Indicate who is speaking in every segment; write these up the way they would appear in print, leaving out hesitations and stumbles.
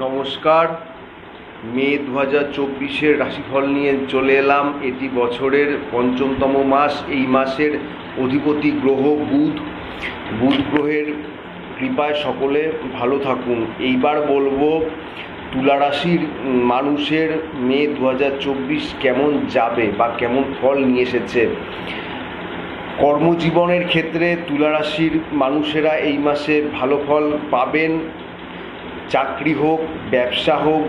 Speaker 1: নমস্কার। মে 2024-এর রাশিফল নিয়ে চলে এলাম। এটি বছরের পঞ্চমতম মাস। এই মাসের অধিপতি গ্রহ বুধ গ্রহের কৃপায় সকলে ভালো থাকুন। এইবার বলবো তুলা রাশির মানুষের মে 2024 কেমন যাবে বা কেমন ফল নিয়ে এসেছে। কর্মজীবনের ক্ষেত্রে তুলা রাশির মানুষেরা এই মাসে ভালো ফল পাবেন। চাকরি হোক, ব্যবসা হোক,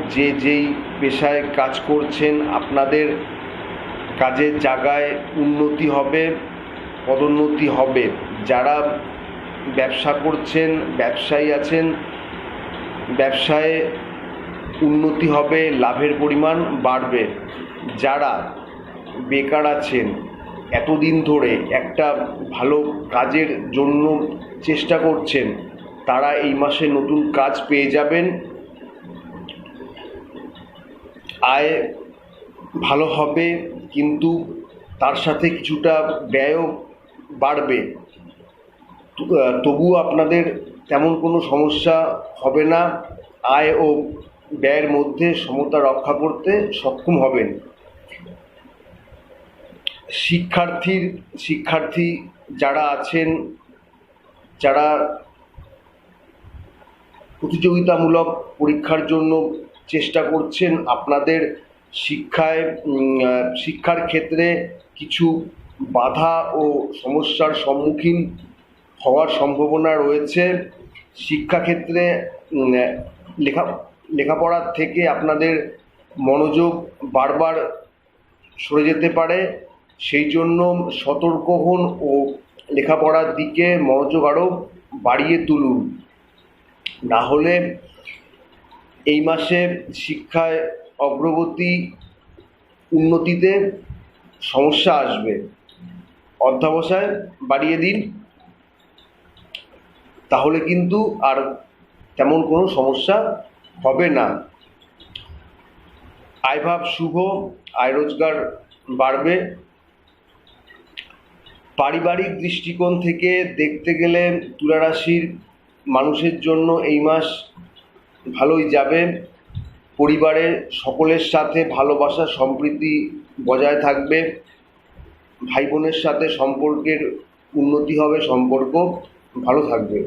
Speaker 1: যেই পেশায় কাজ করছেন, আপনাদের কাজের জায়গায় উন্নতি হবে, পদোন্নতি হবে। যারা ব্যবসা করছেন, ব্যবসায়ী আছেন, ব্যবসায় উন্নতি হবে, লাভের পরিমাণ বাড়বে। যারা বেকার আছেন, এতদিন ধরে একটা ভালো কাজের জন্য চেষ্টা করছেন, তারা এই মাসে নতুন কাজ পেয়ে যাবেন। আয় ভালো হবে, কিন্তু তার সাথে কিছুটা ব্যয়ও বাড়বে। তবুও আপনাদের তেমন কোনো সমস্যা হবে না। আয় ও ব্যয়ের মধ্যে সমতা রক্ষা করতে সক্ষম হবেন। শিক্ষার্থী যারা আছেন, যারা প্রতিযোগিতামূলক পরীক্ষার জন্য চেষ্টা করছেন, আপনাদের শিক্ষার ক্ষেত্রে কিছু বাধা ও সমস্যার সম্মুখীন হওয়ার সম্ভাবনা রয়েছে। শিক্ষাক্ষেত্রে লেখাপড়ার থেকে আপনাদের মনোযোগ বারবার সরে যেতে পারে। সেই জন্য সতর্ক হন ও লেখাপড়ার দিকে মনোযোগ আরও বাড়িয়ে তুলুন। না হলে এই মাসে শিক্ষায় অগ্রগতি, উন্নতিতে সমস্যা আসবে। অধ্যবসায় বাড়িয়ে দিন, তাহলে কিন্তু আর তেমন কোনো সমস্যা হবে না। আয়ভাব শুভ, আয় রোজগার বাড়বে। পারিবারিক দৃষ্টিকোণ থেকে দেখতে গেলে তুলা রাশির মানুষের জন্য এই মাস ভালোই যাবে। পরিবারের সকলের সাথে ভালোবাসা, সম্প্রীতি বজায় থাকবে। ভাই বোনের সাথে সম্পর্কের উন্নতি হবে, সম্পর্ক ভালো থাকবে।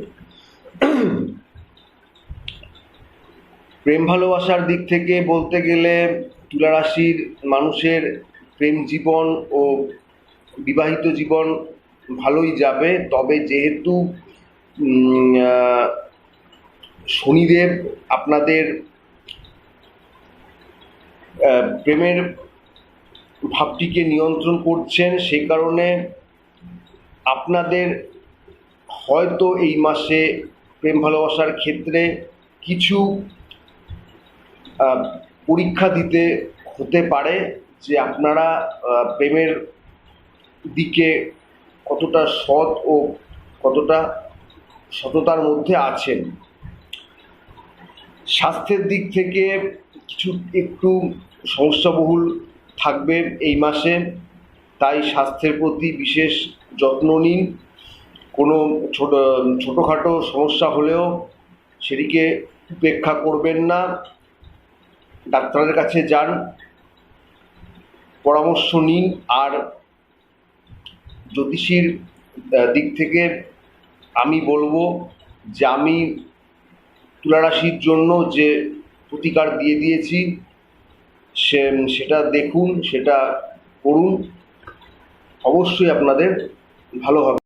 Speaker 1: প্রেম ভালোবাসার দিক থেকে বলতে গেলে তুলা রাশির মানুষের প্রেম জীবন ও বিবাহিত জীবন ভালোই যাবে। তবে যেহেতু শনিদেব আপনাদের প্রেমের ভাবটিকে নিয়ন্ত্রণ করছেন, সেই কারণে আপনাদের হয়তো এই মাসে প্রেম ভালোবাসার ক্ষেত্রে কিছু পরীক্ষা দিতে হতে পারে, যে আপনারা প্রেমের দিকে কতটা সৎ ও কতটা সততার মধ্যে আছেন। স্বাস্থ্যের দিক থেকে একটু সমস্যাবহুল থাকবে এই মাসে, তাই স্বাস্থ্যের প্রতি বিশেষ যত্ন নিন। কোনো ছোটোখাটো সমস্যা হলেও সেটিকে উপেক্ষা করবেন না, ডাক্তারের কাছে যান, পরামর্শ নিন। আর জ্যোতিষীর দিক থেকে আমি বলবো যে আমি তুলা রাশির জন্য যে প্রতিকার দিয়ে দিয়েছি সেটা দেখুন, সেটা করুন, অবশ্যই আপনাদের ভালো হবে।